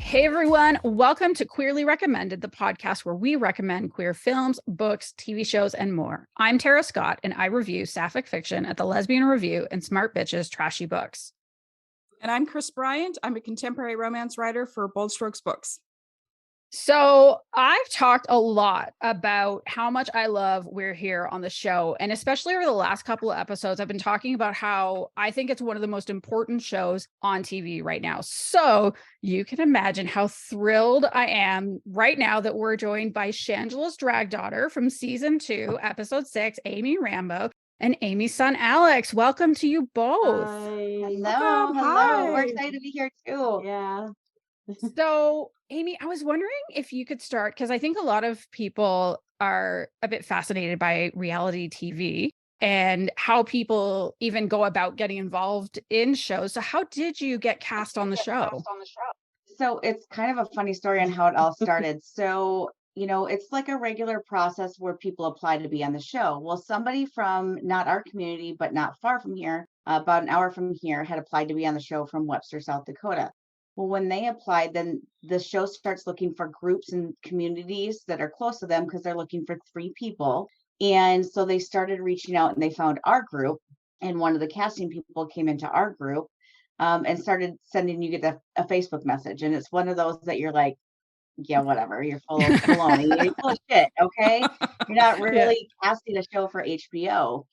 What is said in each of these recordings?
Hey everyone, welcome to Queerly Recommended, the podcast where we recommend queer films, books, TV shows, and more. I'm Tara Scott, and I review sapphic fiction at the Lesbian Review and Smart Bitches Trashy Books. And I'm Kris Bryant. I'm a contemporary romance writer for Bold Strokes Books. So I've talked a lot about how much I love We're Here on the show. And especially over the last couple of episodes, I've been talking about how I think it's one of the most important shows on TV right now. So you can imagine how thrilled I am right now that we're joined by Shangela's drag daughter from season 2, episode 6, Amy Rambow, and Amy's son, Alex. Welcome to you both. Hi. Welcome. Hello. Hi. We're excited to be here too. Yeah. So, Amy, I was wondering if you could start, because I think a lot of people are a bit fascinated by reality TV and how people even go about getting involved in shows. So how did you get cast on the show? So it's kind of a funny story on how it all started. So, it's like a regular process where people apply to be on the show. Well, somebody from not our community, but not far from here, about an hour from here, had applied to be on the show from Webster, South Dakota. Well, when they applied, then the show starts looking for groups and communities that are close to them because they're looking for 3 people. And so they started reaching out and they found our group. And one of the casting people came into our group and started sending you a Facebook message. And it's one of those that you're like, yeah, whatever. You're full of baloney. You're full of shit. Okay. You're not really casting a show for HBO.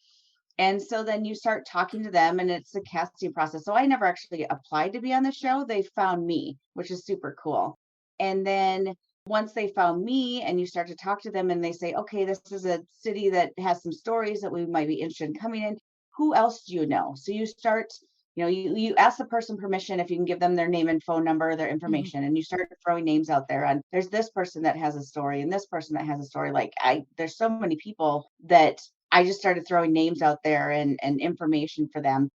And so then you start talking to them and it's a casting process. So I never actually applied to be on the show. They found me, which is super cool. And then once they found me and you start to talk to them and they say, okay, this is a city that has some stories that we might be interested in coming in. Who else do you know? So you start, you ask the person permission if you can give them their name and phone number, their information, and you start throwing names out there on there's this person that has a story and this person that has a story. Like there's so many people that I just started throwing names out there and information for them.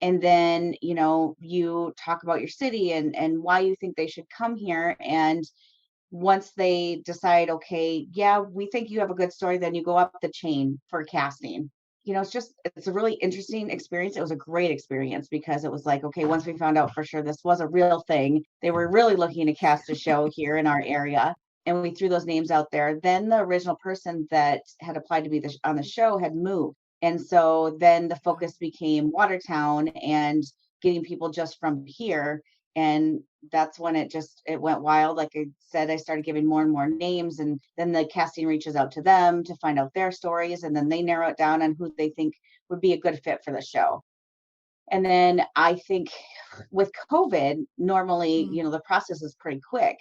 And then, you talk about your city and why you think they should come here. And once they decide, okay, yeah, we think you have a good story, then you go up the chain for casting. It's a really interesting experience. It was a great experience because it was like, okay, once we found out for sure this was a real thing, they were really looking to cast a show here in our area. And we threw those names out there. Then the original person that had applied to be on the show had moved. And so then the focus became Watertown and getting people just from here. And that's when it went wild. Like I said, I started giving more and more names, and then the casting reaches out to them to find out their stories. And then they narrow it down on who they think would be a good fit for the show. And then I think with COVID, normally, the process is pretty quick,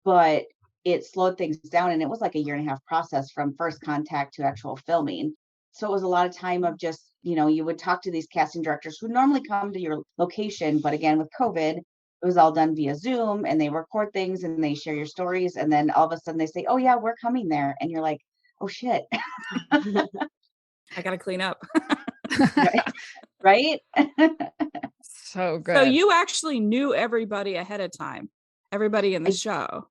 but it slowed things down. And it was like a 1.5-year process from first contact to actual filming. So it was a lot of time of just, you would talk to these casting directors who normally come to your location. But again, with COVID, it was all done via Zoom and they record things and they share your stories. And then all of a sudden they say, oh yeah, we're coming there. And you're like, oh shit. I got to clean up. Right? So good. So you actually knew everybody ahead of time, everybody in the show.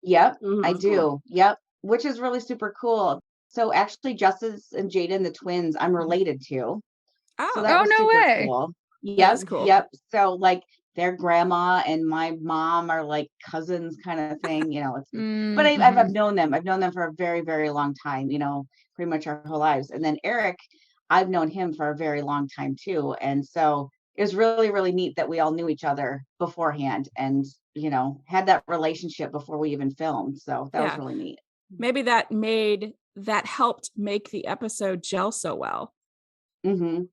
Yep, I do. Cool. Yep. Which is really super cool. So actually Justice and Jaden, the twins, I'm related to. Oh, so that was no super way. Cool. Yep. Cool. Yep. So like their grandma and my mom are like cousins kind of thing, but I've known them. I've known them for a very, very long time, pretty much our whole lives. And then Eric, I've known him for a very long time too. And so it was really, really neat that we all knew each other beforehand and, had that relationship before we even filmed. So that was really neat. Maybe that helped make the episode gel so well. Mm-hmm.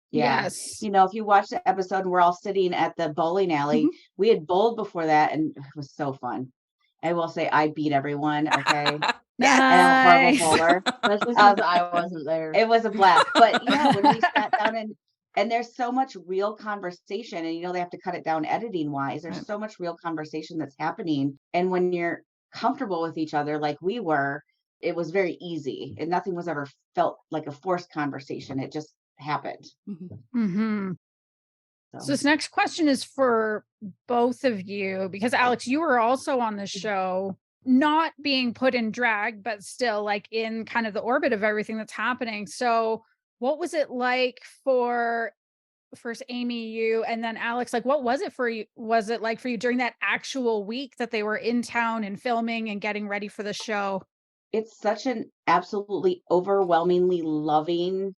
Yeah. Yes. If you watch the episode and we're all sitting at the bowling alley, we had bowled before that and it was so fun. I will say I beat everyone. Okay. Nice. And I'm a horrible bowler. Especially since I wasn't there. It was a blast. But yeah, when we sat down and there's so much real conversation and, they have to cut it down editing wise. There's so much real conversation that's happening. And when you're comfortable with each other, like we were, it was very easy and nothing was ever felt like a forced conversation. It just happened. So this next question is for both of you, because Alex, you were also on the show, not being put in drag, but still like in kind of the orbit of everything that's happening. So what was it like for first Amy, you, and then Alex, like, what was it for you? Was it like for you during that actual week that they were in town and filming and getting ready for the show? It's such an absolutely overwhelmingly loving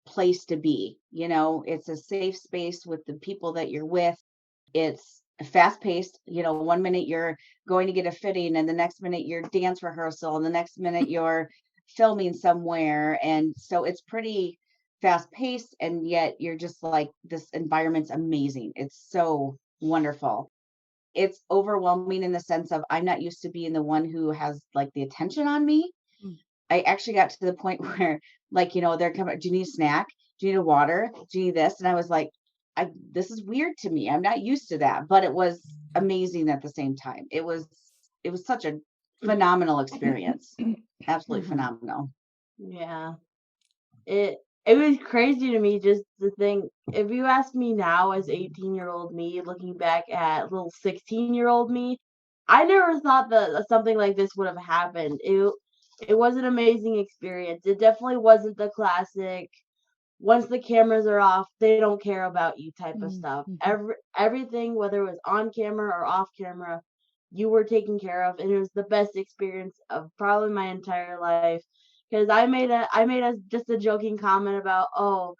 place to be. It's a safe space with the people that you're with. It's fast paced. 1 minute you're going to get a fitting, and the next minute you're dance rehearsal, and the next minute you're filming somewhere. And so it's pretty fast paced, and yet you're just like, this environment's amazing. It's so wonderful. It's overwhelming in the sense of I'm not used to being the one who has like the attention on me. I actually got to the point where, like, they're coming, do you need a snack? Do you need a water? Do you need this? And I was like, this is weird to me. I'm not used to that, but it was amazing at the same time. It was such a phenomenal experience. Absolutely phenomenal. Yeah. It was crazy to me just to think, if you ask me now as 18-year-old me, looking back at little 16-year-old me, I never thought that something like this would have happened. It was an amazing experience. It definitely wasn't the classic, once the cameras are off, they don't care about you type of stuff. Everything, whether it was on camera or off camera, you were taken care of, and it was the best experience of probably my entire life. Because I made just a joking comment about, oh,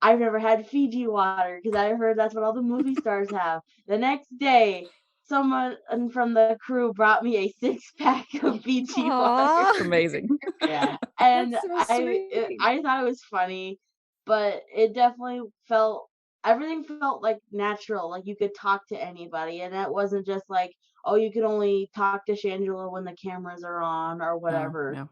I've never had Fiji water because I heard that's what all the movie stars have. The next day, someone from the crew brought me a 6-pack of Fiji water. That's amazing. Yeah. And That's so sweet. I thought it was funny, but it definitely everything felt like natural, like you could talk to anybody, and it wasn't just like, oh, you could only talk to Shangela when the cameras are on or whatever.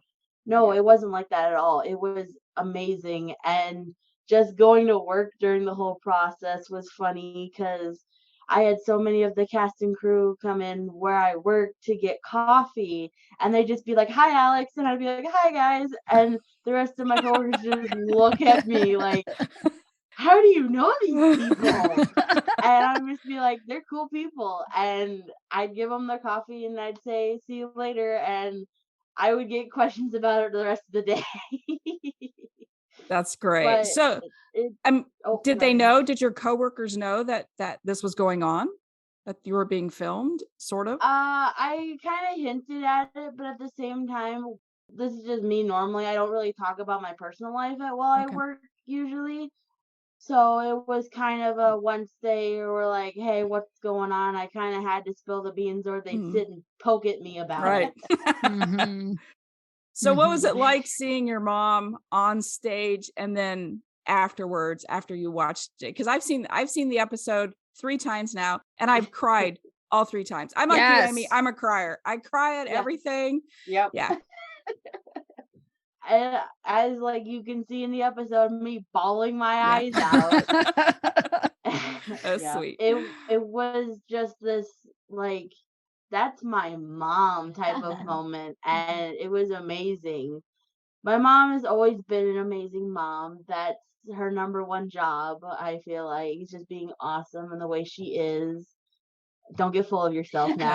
No, it wasn't like that at all. It was amazing, and just going to work during the whole process was funny because I had so many of the cast and crew come in where I work to get coffee, and they'd just be like, "Hi, Alex," and I'd be like, "Hi, guys," and the rest of my coworkers just look at me like, "How do you know these people?" And I'd just be like, "They're cool people," and I'd give them their coffee, and I'd say, "See you later," and I would get questions about it the rest of the day. That's great. But So, did they know? Did your coworkers know that this was going on? That you were being filmed, sort of? I kind of hinted at it, but at the same time, this is just me normally. I don't really talk about my personal life while I work usually. So it was kind of a once they were like, "Hey, what's going on?" I kind of had to spill the beans, or they'd sit and poke at me about it. So what was it like seeing your mom on stage and then afterwards, after you watched it? Because I've seen the episode 3 times now, and I've cried all 3 times. I'm like you, Amy. I'm a crier. I cry at everything. Yep. Yeah. As like you can see in the episode, me bawling my eyes out. That's sweet. It was just this like, that's my mom type of moment, and it was amazing. My mom has always been an amazing mom. That's her number one job. I feel like it's just being awesome in the way she is. Don't get full of yourself now.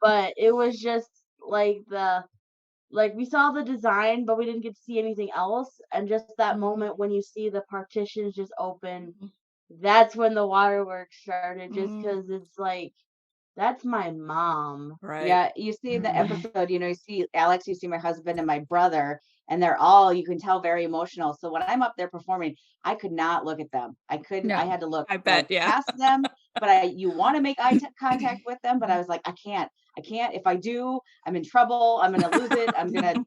But it was just like we saw the design, but we didn't get to see anything else. And just that moment when you see the partitions just open, that's when the waterworks started, just because it's like, that's my mom. Right. Yeah, you see the episode, you see Alex, you see my husband and my brother, and they're all, you can tell, very emotional. So when I'm up there performing, I could not look at them. I couldn't. I had to look past them, but you want to make eye contact with them, but I was like, I can't. If I do, I'm in trouble. I'm going to lose it. I'm going to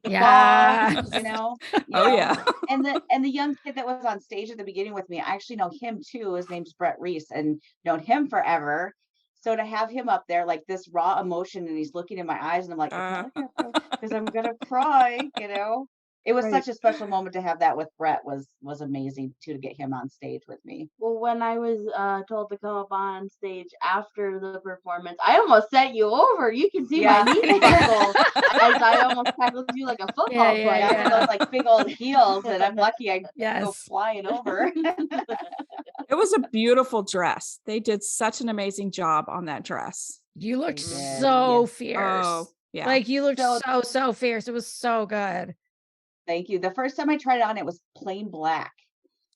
fall, Oh, yeah. And the young kid that was on stage at the beginning with me, I actually know him too. His name's Brett Reese, and known him forever. So to have him up there, like this raw emotion, and he's looking in my eyes, and I'm like, because I'm gonna cry, It was such a special moment to have that with Brett. Was amazing too, to get him on stage with me. Well, when I was told to come up on stage after the performance, I almost sent you over. You can see my knee buckle, as I almost tackled you like a football player. Those like big old heels, and I'm lucky I go flying over. It was a beautiful dress. They did such an amazing job on that dress. You looked so fierce. Oh, yeah. Like you looked so fierce. It was so good. Thank you. The first time I tried it on, it was plain black.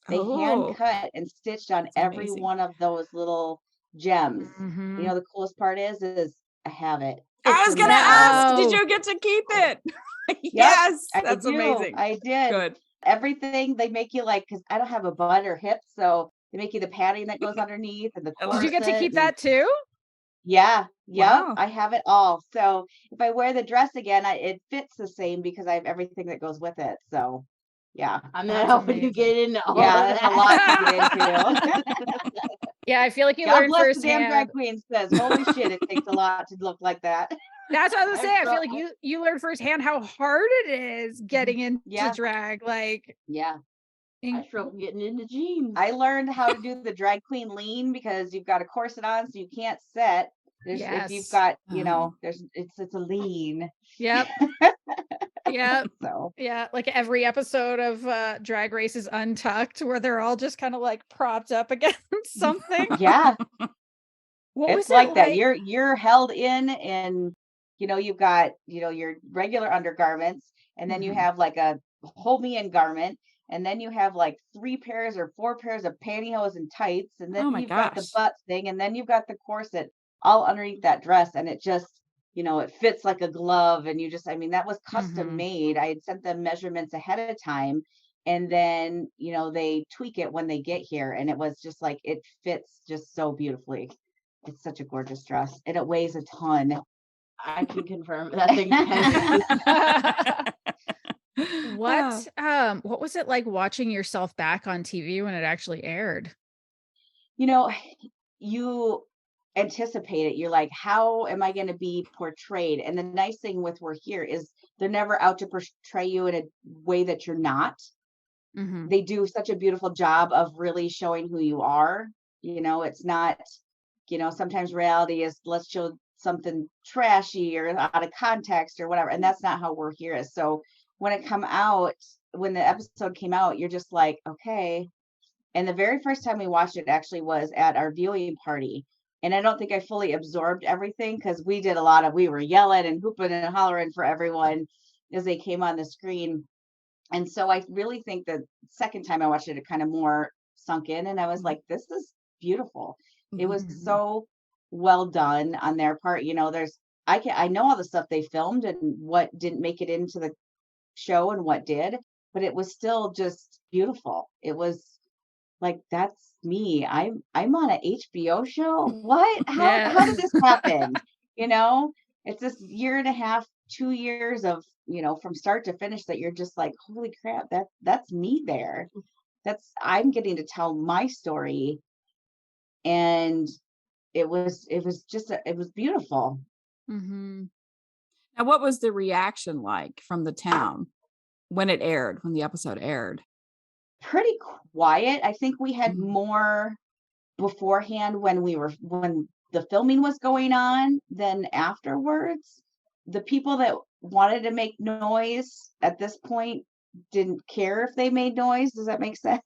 They hand cut and stitched on every amazing. one of those little gems. Mhm. You know, the coolest part is I have it. I It's was in gonna my ask, house. did No. you get to keep it? Yep, Yes, I that's do. amazing. I did. Good. Everything they make you like, because I don't have a butt or hip, so they make you the padding that goes underneath and the I Did love you it. get to corset. keep that too? Yeah, yep, Wow. I have it all. So if I wear the dress again, it fits the same because I have everything that goes with it. So yeah. I'm That's not helping you amazing. get into all Yeah, of that's a lot to that. get into. Yeah, I feel like you God learned bless the damn drag firsthand. queen says, holy shit, it takes a lot to look like that. That's what I was I'm gonna say. I so- feel like you learned firsthand how hard it is getting into Yeah. drag. Like, Yeah. I struggle getting into jeans. I learned how to do the drag queen lean because you've got a corset on, so you can't set. If you've yes. got, it's a lean. Yep. Yep. So Yeah. Like every episode of Drag Race is Untucked, where they're all just kind of like propped up against something. yeah, What it's was it like that. You're held in, and you've got your regular undergarments, and then you Mhm. have like a hold me in garment, and then you have like 3 pairs or 4 pairs of pantyhose and tights, and then Oh my you've got the gosh. butt thing, and then you've got the corset all underneath that dress, and it just it fits like a glove. And that was custom Mhm. made. I had sent them measurements ahead of time, and then they tweak it when they get here, and it was just like it fits just so beautifully. It's such a gorgeous dress, and it weighs a ton. I can confirm that thing's heavy. What was it like watching yourself back on TV when it actually aired? You anticipate it. You're like, how am I going to be portrayed? And the nice thing with We're Here is they're never out to portray you in a way that you're not. Mhm. They do such a beautiful job of really showing who you are. It's not, sometimes reality is let's show something trashy or out of context or whatever. And that's not how We're Here is. So when the episode came out, you're just like, okay. And the very first time we watched it actually was at our viewing party. And I don't think I fully absorbed everything because we were yelling and hooping and hollering for everyone as they came on the screen. And so I really think the second time I watched it, it kind of more sunk in, and I was like, this is beautiful. It was Mhm. so well done on their part. I know all the stuff they filmed and what didn't make it into the show and what did, but it was still just beautiful. It was like, that's me. I'm on an HBO show. What? How did this happen? It's this year and a half, 2 years of, from start to finish that you're just like, holy crap, that's me there. I'm getting to tell my story. And it was beautiful. Mhm. Now, what was the reaction like from the town when the episode aired? Pretty quiet. I think we had Mhm. more beforehand when the filming was going on than afterwards. The people that wanted to make noise at this point didn't care if they made noise. Does that make sense?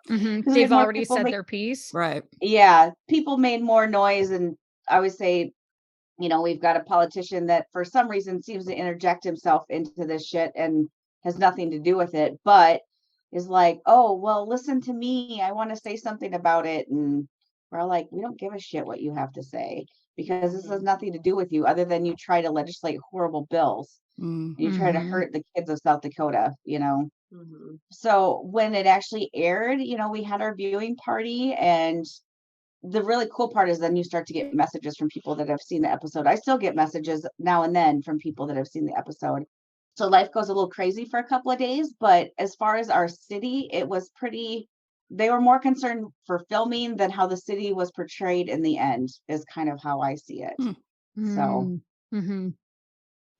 Mhm. 'Cause we had They've more already people said their piece. Right. Yeah, people made more noise. And I would say, we've got a politician that for some reason seems to interject himself into this shit and has nothing to do with it, but is like, oh, well, listen to me. I want to say something about it. And we're all like, we don't give a shit what you have to say because this has nothing to do with you other than you try to legislate horrible bills. Mm. And you try to Mhm. hurt the kids of South Dakota. Mm-hmm. So when it actually aired, we had our viewing party, and the really cool part is then you start to get messages from people that have seen the episode. I still get messages now and then from people that have seen the episode. So life goes a little crazy for a couple of days, but as far as our city, they were more concerned for filming than how the city was portrayed in the end, is kind of how I see it. So Mhm.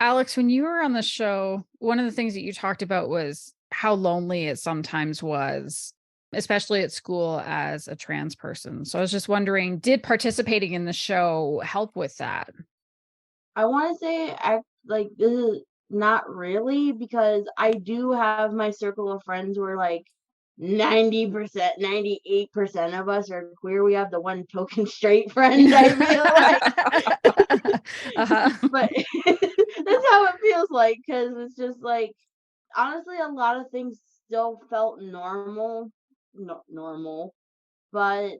Alex, when you were on the show, one of the things that you talked about was how lonely it sometimes was, especially at school as a trans person. So I was just wondering, did participating in the show help with that? I want to say this is not really, because I do have my circle of friends where like 90%, 98% of us are queer. We have the one token straight friend, I feel like. Uh-huh. But that's how it feels like, because it's just like, honestly, a lot of things still felt normal normal, but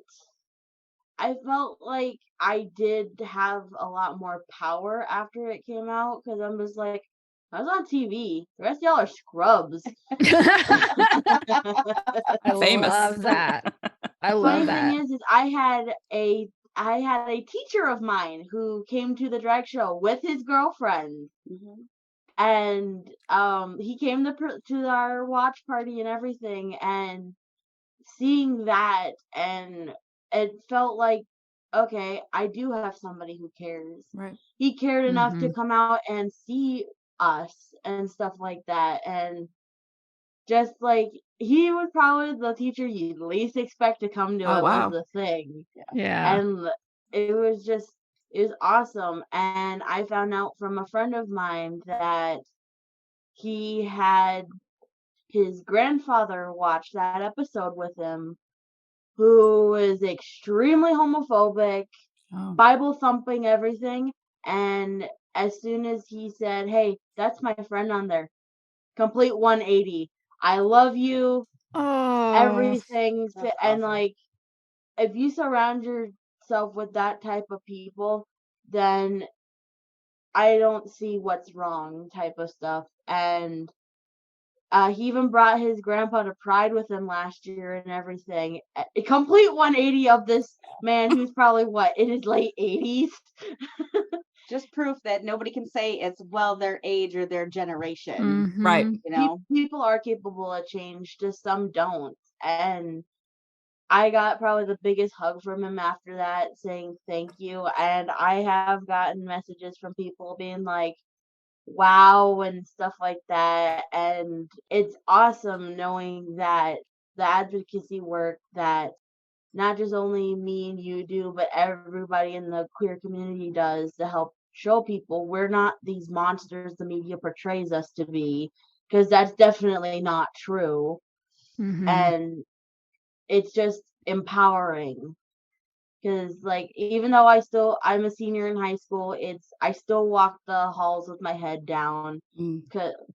I felt like I did have a lot more power after it came out because I'm just like, I was on TV. The rest of y'all are scrubs. I Famous. love that. I love Funny that. thing is I had a teacher of mine who came to the drag show with his girlfriend, and he came to our watch party and everything, and seeing that, and it felt like, okay, I do have somebody who cares. Right. He cared enough to Mhm. come out and see us and stuff like that, and just like he was probably the teacher you'd least expect to come to Oh, it wow. was the thing. Yeah. And it was awesome. And I found out from a friend of mine that he had his grandfather watch that episode with him, who is extremely homophobic, Oh. Bible thumping everything. And as soon as he said, "Hey, that's my friend on there," complete 180. I love you. Oh. Everything. That's And awesome. like, if you surround yourself with that type of people, then I don't see what's wrong type of stuff. And he even brought his grandpa to Pride with him last year and everything. A complete 180 of this man who's probably in his late 80s. Just proof that nobody can say it's their age or their generation. Right. Mhm. You know, People are capable of change, just some don't. And I got probably the biggest hug from him after that, saying thank you. And I have gotten messages from people being like, wow, and stuff like that. And it's awesome knowing that the advocacy work that not just only me and you do, but everybody in the queer community does to help show people we're not these monsters the media portrays us to be, because that's definitely not true. Mhm. And it's just empowering. Because like, even though I'm a senior in high school, I still walk the halls with my head down. Mm.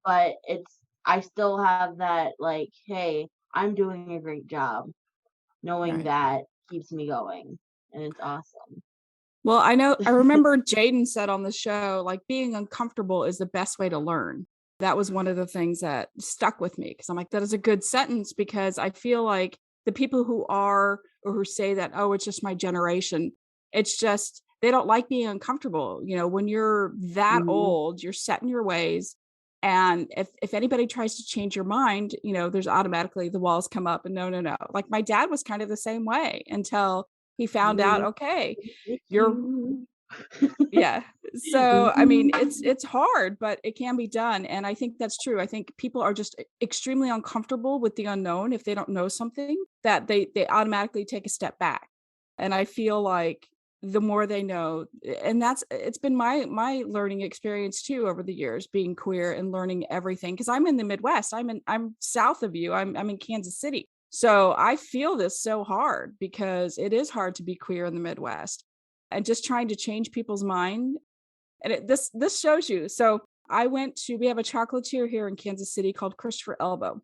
But I still have that, like, hey, I'm doing a great job. Knowing Right. that keeps me going, and it's awesome. Well, I remember Jaden said on the show, like, being uncomfortable is the best way to learn. That was one of the things that stuck with me, because I'm like, that is a good sentence, because I feel like the people who are, or who say that, oh, it's just my generation, it's just, they don't like being uncomfortable. You know, when you're that old, you're set in your ways. And if anybody tries to change your mind, you know, there's automatically the walls come up and no. Like, my dad was kind of the same way until he found out, okay, you're yeah. So I mean, it's hard, but it can be done. And I think that's true. I think people are just extremely uncomfortable with the unknown. If they don't know something, that they automatically take a step back. And I feel like the more they know, and it's been my learning experience too over the years, being queer and learning everything, because I'm in the Midwest. I'm south of you. I'm in Kansas City. So I feel this so hard, because it is hard to be queer in the Midwest, and just trying to change people's mind. And this shows you. So we have a chocolatier here in Kansas City called Christopher Elbow,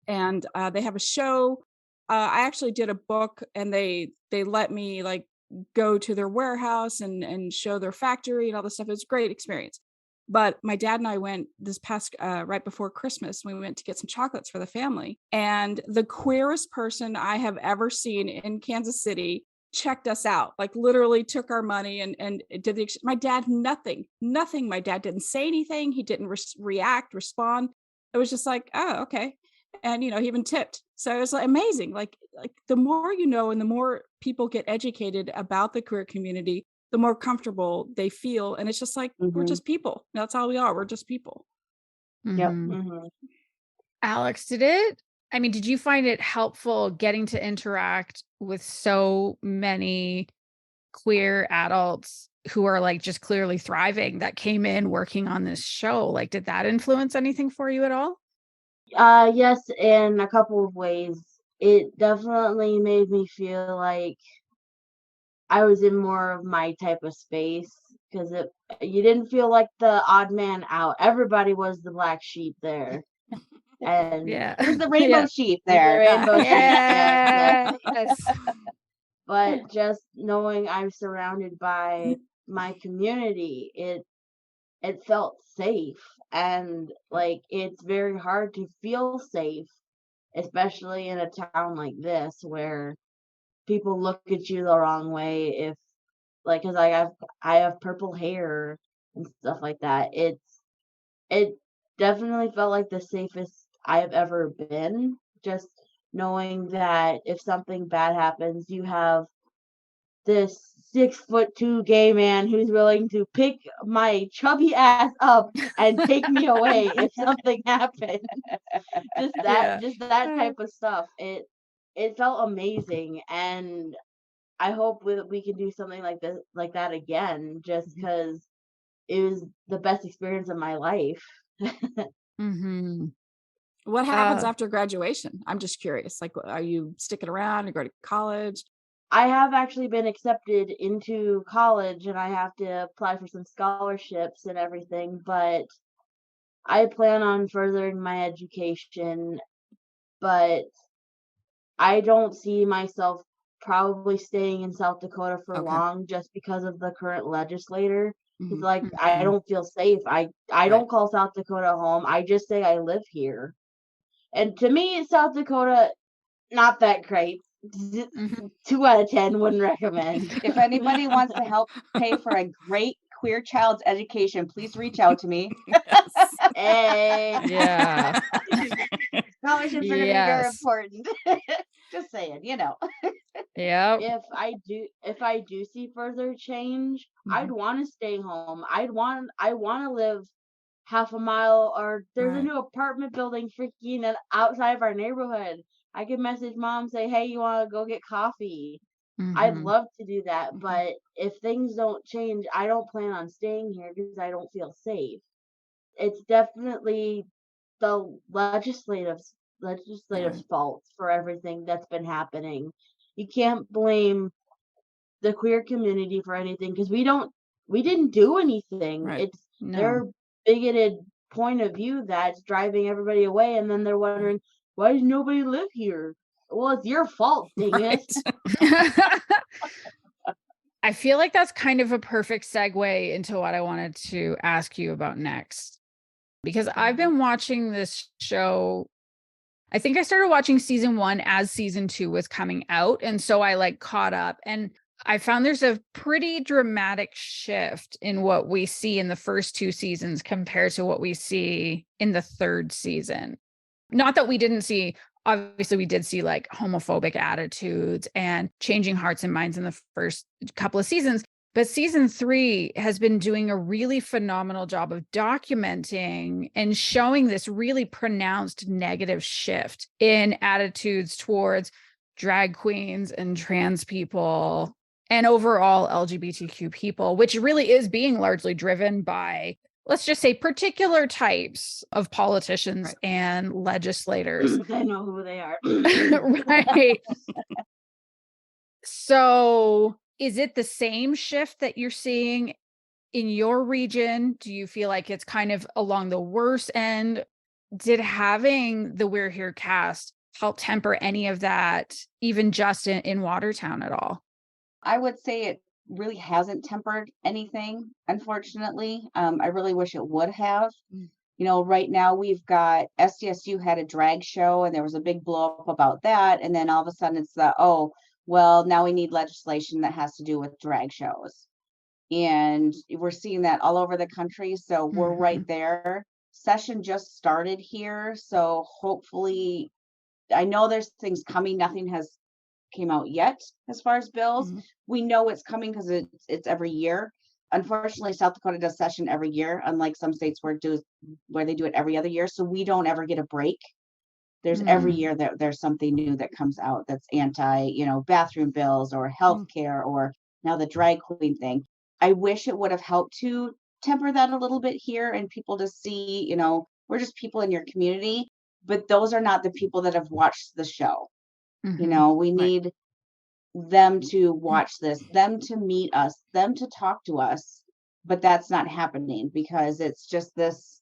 and they have a show. I actually did a book, and they let me like go to their warehouse and show their factory and all this stuff. It was a great experience. But my dad and I went this past right before Christmas. We went to get some chocolates for the family, and the queerest person I have ever seen in Kansas City checked us out, like literally took our money and did my dad, nothing. My dad didn't say anything. He didn't react, respond. It was just like, oh, okay. And, you know, he even tipped. So it was like amazing. Like the more you know, and the more people get educated about the queer community, the more comfortable they feel. And it's just like, we're just people. That's all we are. We're just people. Yep. Mhm. Alex, did you find it helpful getting to interact with so many queer adults who are like just clearly thriving that came in working on this show? Like, did that influence anything for you at all? Yes, in a couple of ways. It definitely made me feel like I was in more of my type of space, because you didn't feel like the odd man out. Everybody was the black sheep there. And There's the rainbow sheep there. The rainbow sheep. Yes. But just knowing I'm surrounded by my community, it felt safe. And like, it's very hard to feel safe, especially in a town like this where people look at you the wrong way if, like, because I have purple hair and stuff like that. It definitely felt like the safest I have ever been. Just knowing that if something bad happens, you have this 6'2" gay man who's willing to pick my chubby ass up and take me away if something happened. Just that type of stuff. It felt amazing, and I hope we can do something like that again, just because it was the best experience of my life. Mm-hmm. What happens after graduation? I'm just curious. Like, are you sticking around or go to college? I have actually been accepted into college, and I have to apply for some scholarships and everything, but I plan on furthering my education, but I don't see myself probably staying in South Dakota for long just because of the current legislator. It's like, I don't feel safe. I don't call South Dakota home. I just say I live here. And to me, South Dakota, not that great. 2 out of 10 wouldn't recommend. If anybody wants to help pay for a great queer child's education, please reach out to me. Hey. Yeah. Scholarships are going to be very important. Just saying, you know. Yeah. If I do see further change, I'd want to stay home. I want to live half a mile, or there's a new apartment building freaking outside of our neighborhood. I could message mom, say, hey, you want to go get coffee? I'd love to do that, but if things don't change, I don't plan on staying here because I don't feel safe. It's definitely the legislative's fault for everything that's been happening. You can't blame the queer community for anything because we didn't do anything. It's their bigoted point of view that's driving everybody away, and then they're wondering, why does nobody live here? Well, it's your fault, dang it. I feel like that's kind of a perfect segue into what I wanted to ask you about next, because I've been watching this show. I think I started watching season 1 as season 2 was coming out. And so I caught up, and I found there's a pretty dramatic shift in what we see in the first 2 seasons compared to what we see in the 3rd season. Not that we didn't see, obviously we did see homophobic attitudes and changing hearts and minds in the first couple of seasons. But season 3 has been doing a really phenomenal job of documenting and showing this really pronounced negative shift in attitudes towards drag queens and trans people and overall LGBTQ people, which really is being largely driven by, let's just say, particular types of politicians and legislators. I know who they are. Right. So is it the same shift that you're seeing in your region? Do you feel like it's kind of along the worse end? Did having the We're Here cast help temper any of that, even just in Watertown at all? I would say it really hasn't tempered anything, unfortunately. I really wish it would have. You know, right now we've got SDSU had a drag show, and there was a big blow up about that. And then all of a sudden it's well, now we need legislation that has to do with drag shows. And we're seeing that all over the country. So we're right there. Session just started here. So hopefully, I know there's things coming. Nothing has came out yet as far as bills. We know it's coming because it's every year. Unfortunately, South Dakota does session every year, unlike some states where they do it every other year. So we don't ever get a break. There's every year there's something new that comes out that's anti, bathroom bills or healthcare or now the drag queen thing. I wish it would have helped to temper that a little bit here and people to see, we're just people in your community, but those are not the people that have watched the show. We need them to watch this, them to meet us, them to talk to us, but that's not happening because it's just this,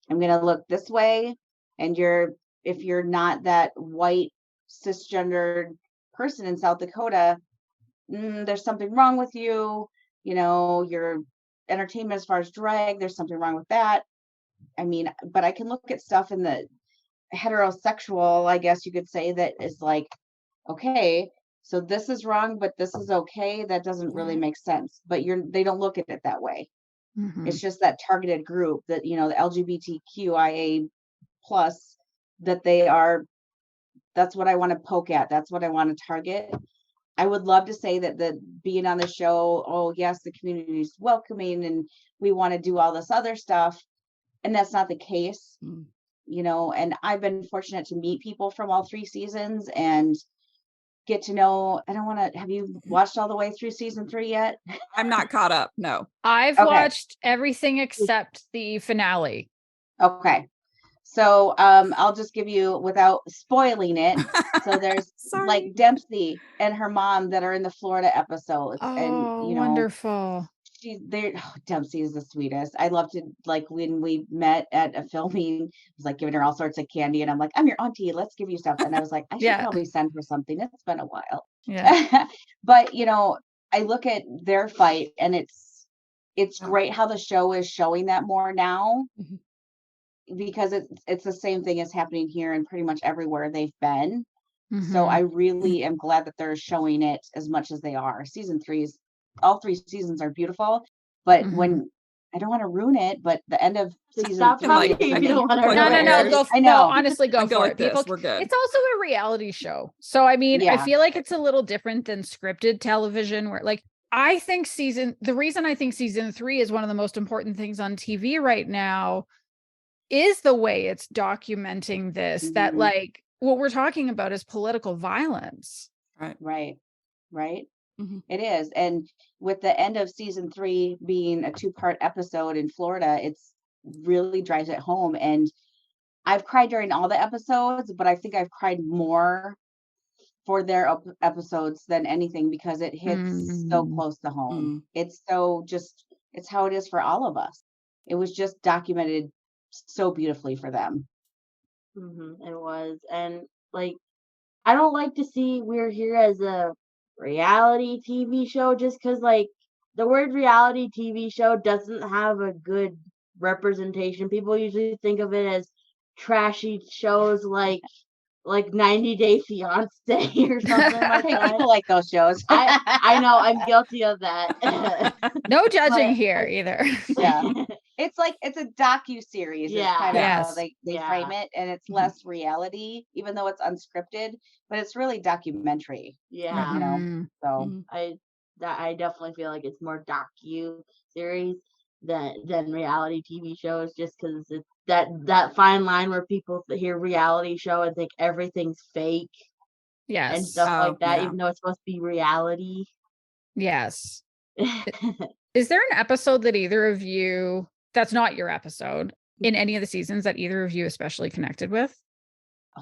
I'm going to look this way and you're if you're not that white cisgendered person in South Dakota, there's something wrong with you. You know, your entertainment as far as drag, there's something wrong with that. I mean, but I can look at stuff in the heterosexual, I guess you could say, that is like, okay, so this is wrong, but this is okay. That doesn't really make sense. But they don't look at it that way. It's just that targeted group that, you know, the LGBTQIA plus, that that's what I want to poke at. That's what I want to target. I would love to say that being on the show, oh yes, the community is welcoming and we want to do all this other stuff. And that's not the case, you know, and I've been fortunate to meet people from all 3 seasons and get to know. Have you watched all the way through season 3 yet? I'm not caught up. No. I've watched everything except the finale. Okay. So I'll just give you, without spoiling it. So there's like Dempsey and her mom that are in the Florida episodes. Oh, and you know, wonderful. Dempsey is the sweetest. I loved it. Like when we met at a filming, I was like giving her all sorts of candy, and I'm like, I'm your auntie, let's give you stuff. And I was like, I should probably send her something. It's been a while. Yeah. But you know, I look at their fight, and it's great how the show is showing that more now. Because it's the same thing as happening here and pretty much everywhere they've been. So I really am glad that they're showing it as much as they are. All 3 seasons are beautiful, but when I don't want to ruin it, but the end of season 3. No, go. I know. No, honestly, go for it. People, we're good. It's also a reality show, so I mean, I feel like it's a little different than scripted television, where like I think the reason I think season 3 is one of the most important things on TV right now is the way it's documenting this, that like what we're talking about is political violence. Right. It is. And with the end of season 3 being a 2-part episode in Florida, it's really drives it home. And I've cried during all the episodes, but I think I've cried more for their episodes than anything, because it hits so close to home. It's how it is for all of us. It was just documented so beautifully for them. It was. And like, I don't like to see We're Here as a reality TV show, just because like the word reality TV show doesn't have a good representation. People usually think of it as trashy shows like 90 Day Fiance or something like that. People like those shows. I know, I'm guilty of that. No judging here either. Yeah. It's a docu-series. Yeah. Kind of how they frame it, and it's less reality, even though it's unscripted, but it's really documentary. Yeah. You know. So I definitely feel like it's more docu-series than reality TV shows, just because it's that fine line where people hear reality show and think everything's fake. Yes. And stuff like that, even though it's supposed to be reality. Yes. Is there an episode that either of you, that's not your episode, in any of the seasons that either of you especially connected with?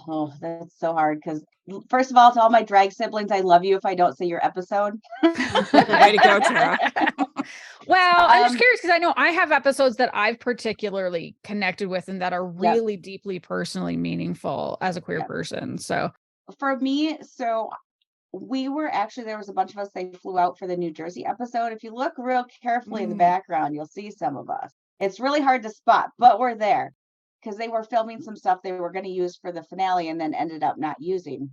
Oh, that's so hard, because first of all, to all my drag siblings, I love you if I don't say your episode. Way to go, Tara. Well, I'm just curious, because I know I have episodes that I've particularly connected with and that are really deeply personally meaningful as a queer person. So for me, there was a bunch of us, they flew out for the New Jersey episode. If you look real carefully in the background, you'll see some of us. It's really hard to spot, but we're there because they were filming some stuff they were going to use for the finale and then ended up not using.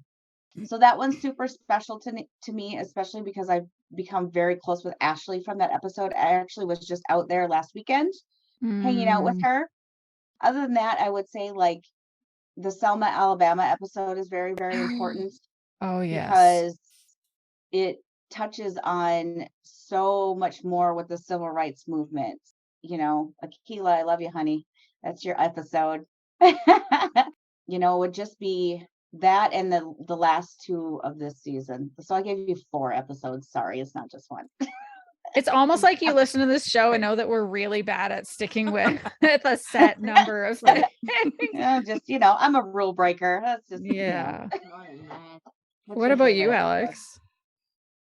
So that one's super special to me, especially because I've become very close with Ashley from that episode. I actually was just out there last weekend hanging out with her. Other than that, I would say like the Selma, Alabama episode is very, very important. Oh, yes. Because it touches on so much more with the civil rights movement. You know, Akila, I love you, honey. That's your episode. You know, it would just be that and the last 2 of this season. So I gave you 4 episodes. Sorry, it's not just 1. It's almost like you listen to this show and know that we're really bad at sticking with a set number of things. Just, you know, I'm a rule breaker. That's just, yeah. You know. What about you, Alex?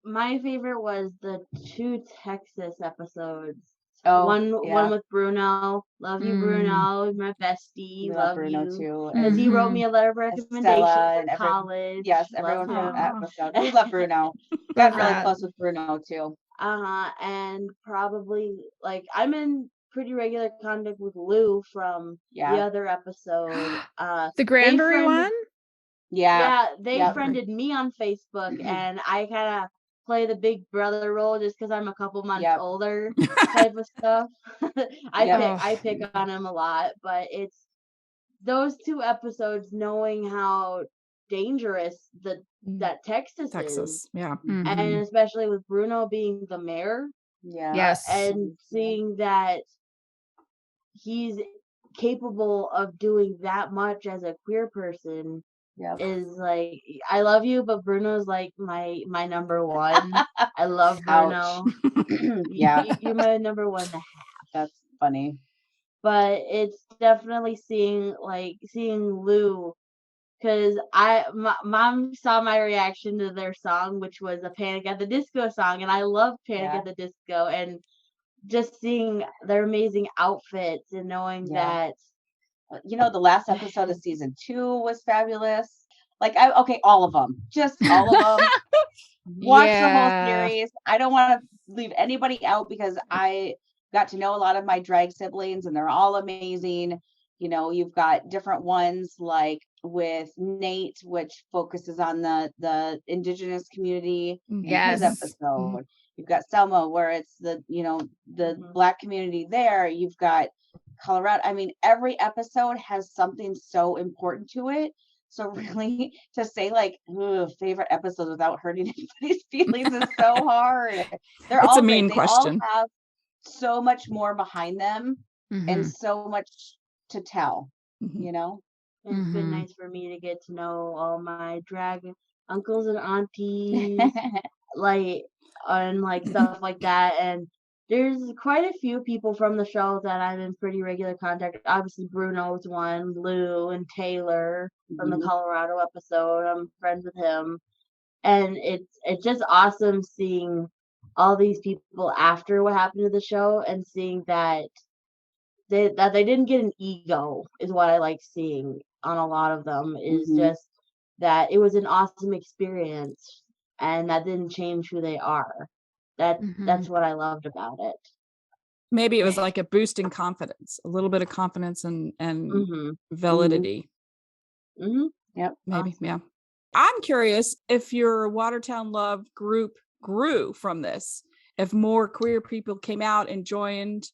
My favorite was the 2 Texas episodes, One with Bruno. Love you, Bruno. My bestie. Love Bruno you too. Because he wrote me a letter of recommendation for college. Yes, everyone love from that episode. We love Bruno. Got really close with Bruno too. And probably like I'm in pretty regular contact with Lou from the other episode. The Granbury one? Yeah, they friended me on Facebook, and I kind of play the big brother role just because I'm a couple months older type of stuff. I pick on him a lot, but it's those 2 episodes knowing how dangerous that Texas is. Yeah. And especially with Bruno being the mayor. Yes. And seeing that he's capable of doing that much as a queer person is like, I love you, but Bruno's like my number one. I love Bruno. You're my number one and a half. That's funny. But it's definitely seeing Lou, because my mom saw my reaction to their song, which was a Panic at the Disco song, and I love Panic at the Disco, and just seeing their amazing outfits and knowing that, the last episode of season 2 was fabulous. Like, all of them, just all of them. Watch the whole series. I don't want to leave anybody out because I got to know a lot of my drag siblings and they're all amazing. You've got different ones like with Nate, which focuses on the indigenous community in his episode. You've got Selma, where it's the Black community there. You've got Colorado. I mean, every episode has something so important to it. So really, to say like favorite episodes without hurting anybody's feelings is so hard. It's a mean question. They all have so much more behind them and so much to tell. It's been nice for me to get to know all my drag uncles and aunties, and stuff like that. And there's quite a few people from the show that I'm in pretty regular contact. Obviously, Bruno's one, Lou and Taylor from the Colorado episode. I'm friends with him, and it's just awesome seeing all these people after what happened to the show and seeing that they didn't get an ego is what I like seeing on a lot of them. Is just that it was an awesome experience and that didn't change who they are. That's what I loved about it. Maybe it was like a boost in confidence, a little bit of confidence and validity. Yep. Maybe. Awesome. Yeah. I'm curious if your Watertown Love group grew from this, if more queer people came out and joined.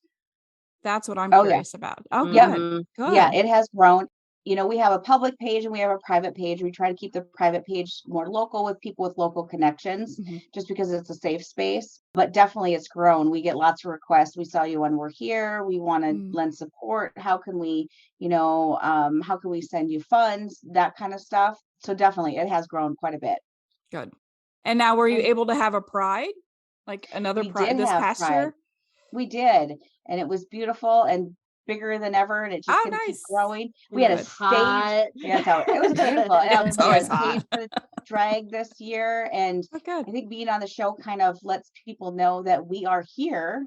That's what I'm curious about. Oh, good. Yeah, it has grown. We have a public page and we have a private page. We try to keep the private page more local with people with local connections, just because it's a safe space. But definitely it's grown. We get lots of requests. We saw you when we're here. We want to lend support. How can we, how can we send you funds? That kind of stuff. So definitely it has grown quite a bit. Good. And now were you able to have a pride? Like another pride this past year? We did. And it was beautiful and bigger than ever, and it just keep growing. We had a stage. It was beautiful. It's always hot. For the drag this year, and I think being on the show kind of lets people know that we are here.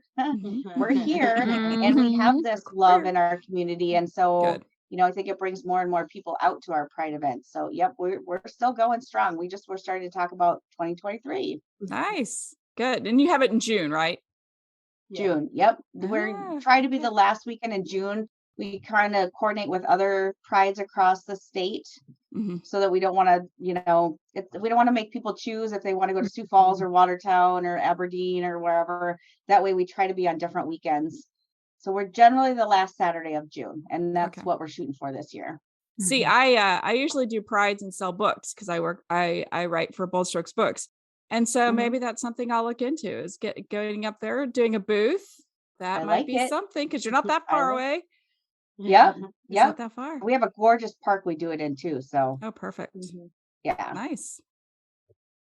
We're here, and we have this love in our community, and so I think it brings more and more people out to our Pride events. So we're still going strong. We're starting to talk about 2023. Nice, good, and you have it in June, right? June. Yep. We're trying to be the last weekend in June. We kind of coordinate with other prides across the state so that we don't want to, we don't want to make people choose if they want to go to Sioux Falls or Watertown or Aberdeen or wherever. That way we try to be on different weekends. So we're generally the last Saturday of June, and that's what we're shooting for this year. See, I usually do prides and sell books because I write for Bold Strokes Books. And so maybe that's something I'll look into is going up there, doing a booth. That might be something because you're not that far away. Yep. Not that far. We have a gorgeous park we do it in too. So perfect. Yeah. Nice.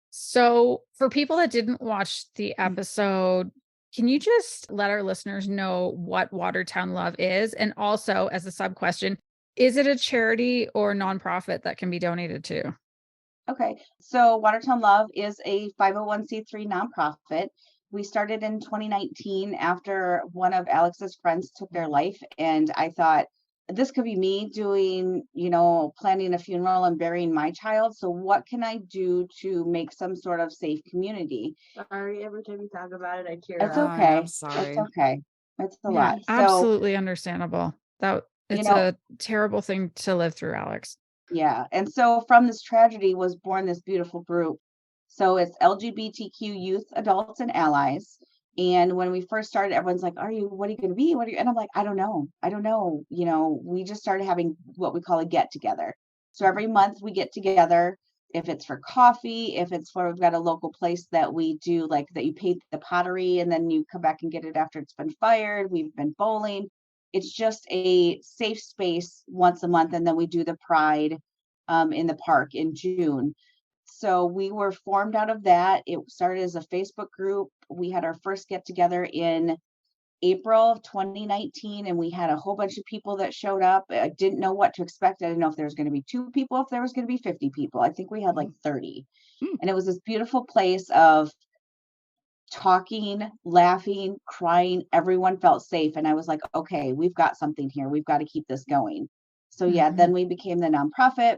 So for people that didn't watch the episode, can you just let our listeners know what Watertown Love is? And also, as a sub question, is it a charity or nonprofit that can be donated to? Okay, so Watertown Love is a 501c3 nonprofit. We started in 2019 after one of Alex's friends took their life. And I thought, this could be me doing, planning a funeral and burying my child. So what can I do to make some sort of safe community? Sorry, every time you talk about it, I tear It's up. okay. I'm sorry. It's okay. It's a Yeah, lot. So, absolutely understandable. That it's a terrible thing to live through, Alex. yeah. And so from this tragedy was born this beautiful group. So it's LGBTQ youth, adults, and allies. And when we first started, everyone's like, what are you going to be? And I'm like, I don't know. We just started having what we call a get together. So every month we get together, if it's for coffee, if it's for, we've got a local place that we do, like that you paint the pottery and then you come back and get it after it's been fired. We've been bowling. It's just a safe space once a month. And then we do the Pride in the park in June. So we were formed out of that. It started as a Facebook group. We had our first get together in April of 2019, and we had a whole bunch of people that showed up. I didn't know what to expect. I didn't know if there was going to be 2 people, if there was going to be 50 people. I think we had like 30. And it was this beautiful place of talking, laughing, crying. Everyone felt safe. And I was like, okay, we've got something here. We've got to keep this going. So yeah, then we became the nonprofit.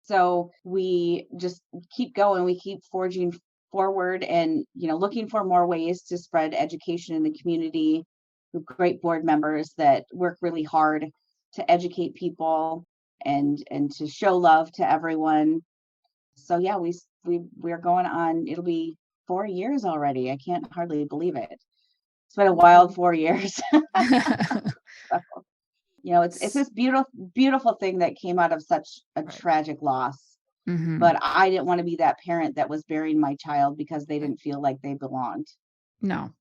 So we just keep going. We keep forging forward and, looking for more ways to spread education in the community. We have great board members that work really hard to educate people and to show love to everyone. So yeah, we're going on, it'll be 4 years already. I can't hardly believe it. It's been a wild 4 years. It's this beautiful thing that came out of such a tragic loss. But I didn't want to be that parent that was burying my child because they didn't feel like they belonged. No,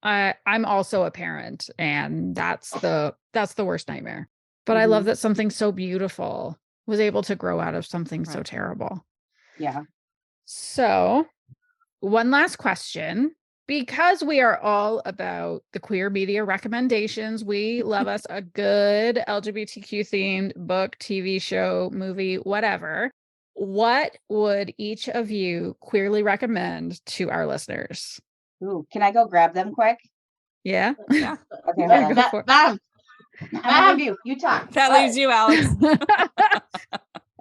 I'm also a parent, and that's the worst nightmare. But I love that something so beautiful was able to grow out of something so terrible. Yeah. So one last question. Because we are all about the queer media recommendations, we love us a good LGBTQ themed book, TV show, movie, whatever. What would each of you queerly recommend to our listeners? Ooh, can I go grab them quick? Yeah. Yeah. Okay. Go for it. I'm with you. You talk. That leaves you, Alex.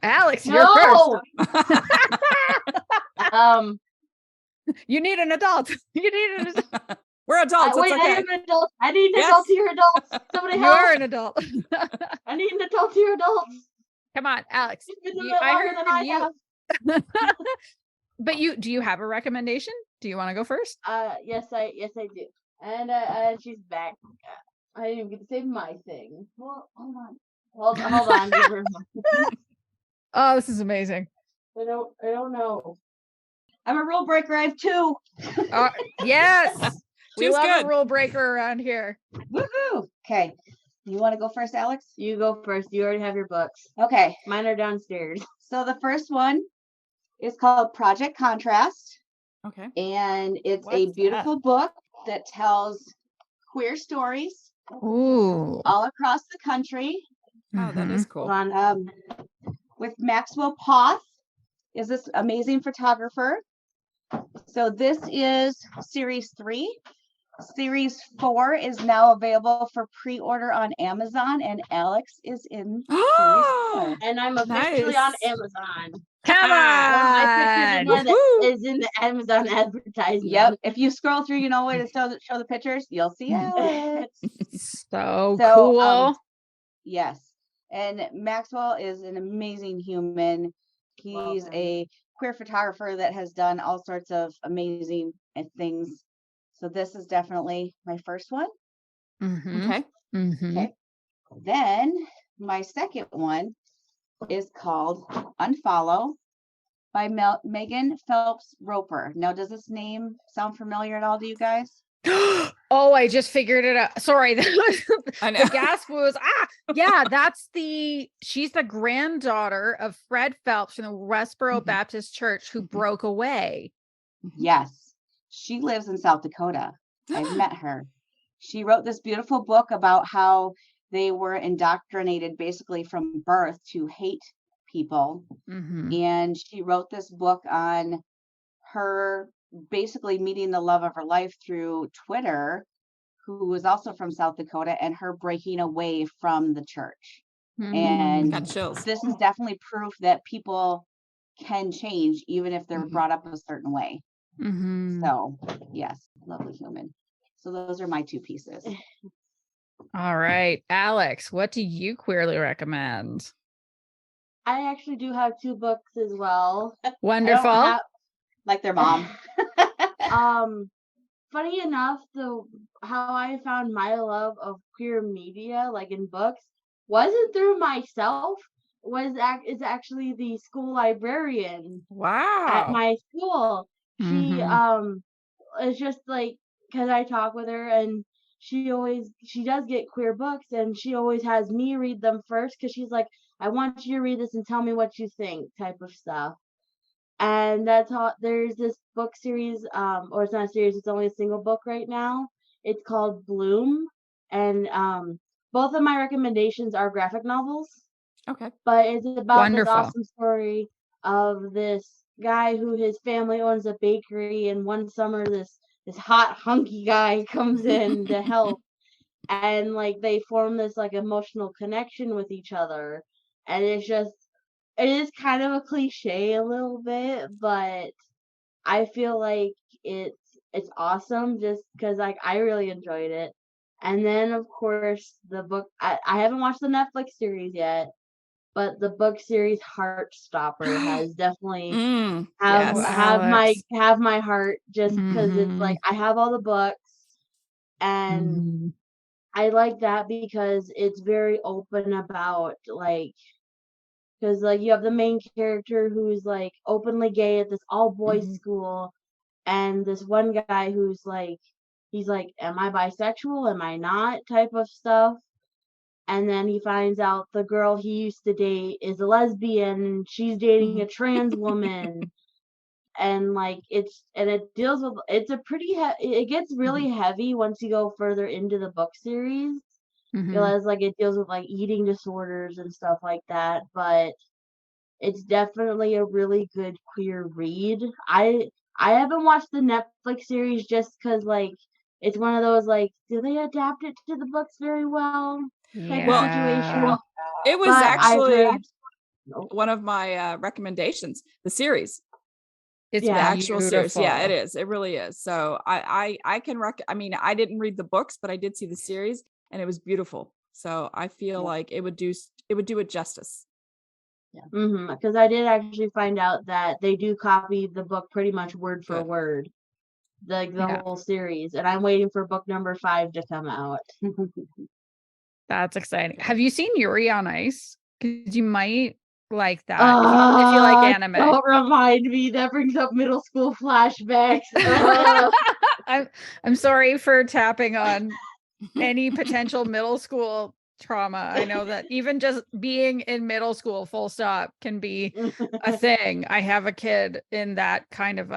Alex, you're first. You need an adult. We're adults. Wait, okay. I am an adult. I need an adult here, adults. Somebody You help. are an adult. I need an adult here, adults. Come on, Alex. You've been doing it longer than I have. But do you have a recommendation? Do you want to go first? Yes, I do. And she's back. I didn't even get to say my thing. Well, hold on. Give her Oh, this is amazing. I don't know. I'm a rule breaker. I have 2. Yes. We Two's love good. a rule breaker around here. Woohoo. Okay. You want to go first, Alex? You go first. You already have your books. Okay. Mine are downstairs. So the first one is called Project Contrast. Okay. And it's What's a beautiful book that tells queer stories Ooh. all across the country. Oh, that is cool. Hold on. With Maxwell Poth is this amazing photographer. So this is series 3. Series 4 is now available for pre-order on Amazon, and Alex is in series 4. And I'm officially on Amazon. Come My picture on. is in the Amazon advertisement. Yep. If you scroll through, where to show the pictures, you'll see Alex. So cool. Yes. And Maxwell is an amazing human. He's a queer photographer that has done all sorts of amazing things. So this is definitely my first one. Okay. Okay. Then my second one is called Unfollow by Megan Phelps-Roper. Now, does this name sound familiar at all to you guys? Oh, I just figured it out. Sorry. I know. The gasp was, yeah, she's the granddaughter of Fred Phelps from the Westboro Baptist Church who broke away. Yes. She lives in South Dakota. I've met her. She wrote this beautiful book about how they were indoctrinated basically from birth to hate people. And she wrote this book on her basically meeting the love of her life through Twitter, who was also from South Dakota, and her breaking away from the church. And Got chills. this is definitely proof that people can change even if they're brought up a certain way. So yes, lovely human. So those are my 2 pieces. All right, Alex, what do you queerly recommend? I actually do have 2 books as well. Wonderful. Like their mom. Funny enough, how I found my love of queer media, like in books, wasn't through myself. Is actually the school librarian at Wow. my school. She is just like, because I talk with her, and she does get queer books, and she always has me read them first, because she's like, I want you to read this and tell me what you think, type of stuff. And that's how there's this book series, or it's not a series, it's only a single book right now. It's called Bloom. And both of my recommendations are graphic novels. Okay. But it's about this Wonderful. awesome story of this guy who his family owns a bakery, and one summer this hot hunky guy comes in to help, and like they form this like emotional connection with each other. And it is kind of a cliche a little bit, but I feel like it's awesome just because like I really enjoyed it. And then of course the book, I haven't watched the Netflix series yet, but the book series Heartstopper has definitely have my heart, just because it's like I have all the books, and I like that because it's very open about like, because like you have the main character who's like openly gay at this all boys school, and this one guy who's like, he's like, am I bisexual, am I not, type of stuff. And then he finds out the girl he used to date is a lesbian, and she's dating a trans woman. And like it deals with, it's a pretty it gets really heavy once you go further into the book series. Realize like it deals with like eating disorders and stuff like that, but it's definitely a really good queer read. I haven't watched the Netflix series just because like it's one of those like, do they adapt it to the books very well type of situation. Well, it was But actually I've heard one of my recommendations, the series. It's the actual series. beautiful. Yeah, it is. It really is. So I can I mean, I didn't read the books, but I did see the series, and it was beautiful. So I feel like it would do it justice. Yeah. Because I did actually find out that they do copy the book pretty much word for word, the whole series, and I'm waiting for book number 5 to come out. That's exciting. Have you seen Yuri on Ice? Because you might like that if you like anime. Don't remind me. That brings up middle school flashbacks. I'm sorry for tapping on any potential middle school trauma. I know that even just being in middle school, full stop, can be a thing. I have a kid in that kind of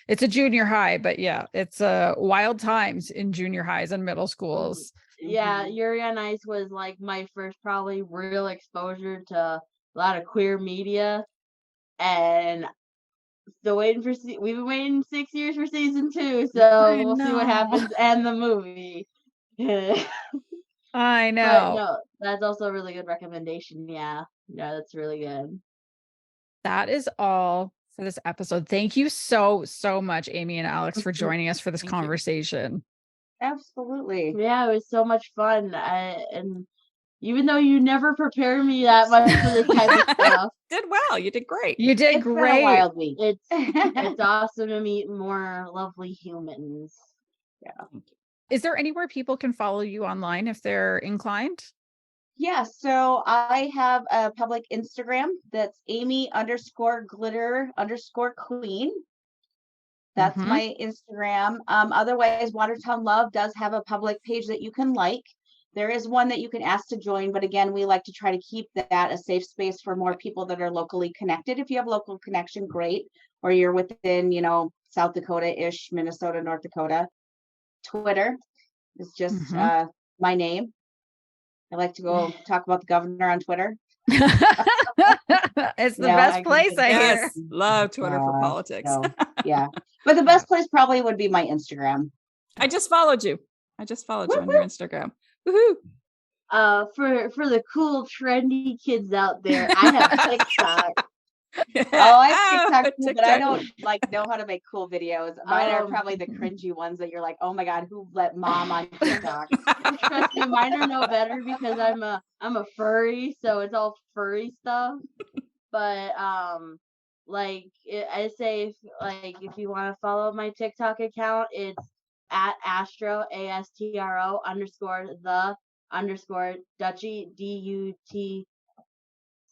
it's a junior high, but yeah, it's wild times in junior highs and middle schools. Yeah, Yuri on Ice was like my first probably real exposure to a lot of queer media, and still waiting for we've been waiting 6 years for season 2, so we'll see what happens and the movie. I know. But no, that's also a really good recommendation. Yeah, that's really good. That is all for this episode. Thank you so much, Amy and Alex, for joining us for this conversation. Absolutely. Yeah, it was so much fun. And even though you never prepare me that much for this type of stuff, did well. You did great. You did It's great. been a wild week. It's awesome to meet more lovely humans. Yeah. Is there anywhere people can follow you online if they're inclined? Yeah, so I have a public Instagram that's Amy_glitter_queen. That's my Instagram. Otherwise, Watertown Love does have a public page that you can like. There is one that you can ask to join, but again, we like to try to keep that a safe space for more people that are locally connected. If you have local connection, great. Or you're within, South Dakota-ish, Minnesota, North Dakota. Twitter is just my name. I like to go talk about the governor on Twitter. It's the Yeah, best I can place, think I of- hear. Yes, love Twitter for Yeah, politics. so, yeah. But the best place probably would be my Instagram. I just followed you. I just followed you on your Instagram. Woohoo! For the cool trendy kids out there, I have TikTok. Oh, I have TikTok too, but I TikTok. don't like know how to make cool videos. Mine are Um, probably the cringy ones that you're like, oh my God, who let mom on TikTok? Trust me, mine are no better because I'm a furry, so it's all furry stuff. But I say if you want to follow my TikTok account, it's at Astro ASTRO _the Dutchie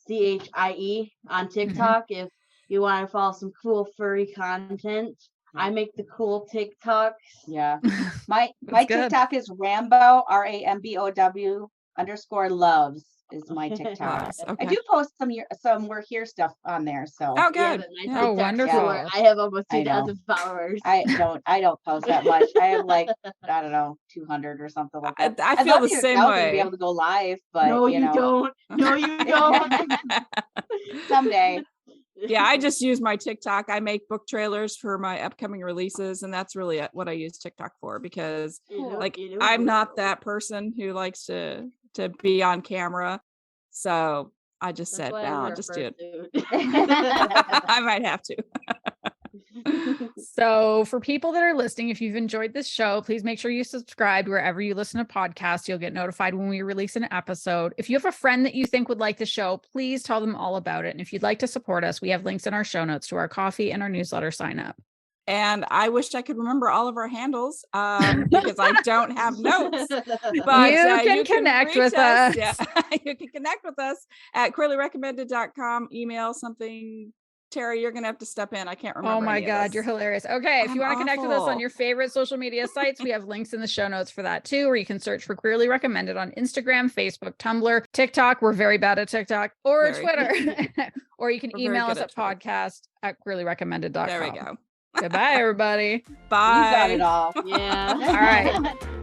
DUTCHIE on TikTok. If you want to follow some cool furry content, I make the cool TikToks. Yeah. My That's good. TikTok is Rambow, RAMBOW _loves is my TikTok. Loves, I okay. do post some We're Here stuff on there. So Oh, Yeah, good. but my Yeah. Oh, TikTok's wonderful. where I have almost I know. 2,000 followers. I don't post that much. I have like, I don't know, 200 or something like that. I I'd feel love the to same go and way. be able to go live, but No, you know, don't. No, you don't. someday. Yeah, I just use my TikTok. I make book trailers for my upcoming releases, and that's really what I use TikTok for, because like I'm not that person who likes to be on camera. So I just said, well, I'll just do it. I might have to. So for people that are listening, if you've enjoyed this show, please make sure you subscribe wherever you listen to podcasts. You'll get notified when we release an episode. If you have a friend that you think would like the show, please tell them all about it. And if you'd like to support us, we have links in our show notes to our coffee and our newsletter sign up. And I wished I could remember all of our handles because I don't have notes. But you can connect with us. Yeah, you can connect with us at queerlyrecommended.com. Email something. Tara, you're gonna have to step in. I can't remember. Oh my God, you're hilarious. Okay, if you want to connect with us on awful. your favorite social media sites, we have links in the show notes for that too, or you can search for Queerly Recommended on Instagram, Facebook, Tumblr, TikTok. We're very bad at TikTok, or Twitter. Or you can We're email us very at good at podcast@queerlyrecommended.com. There we go. Goodbye, everybody. Bye. You got it all. Yeah. All right.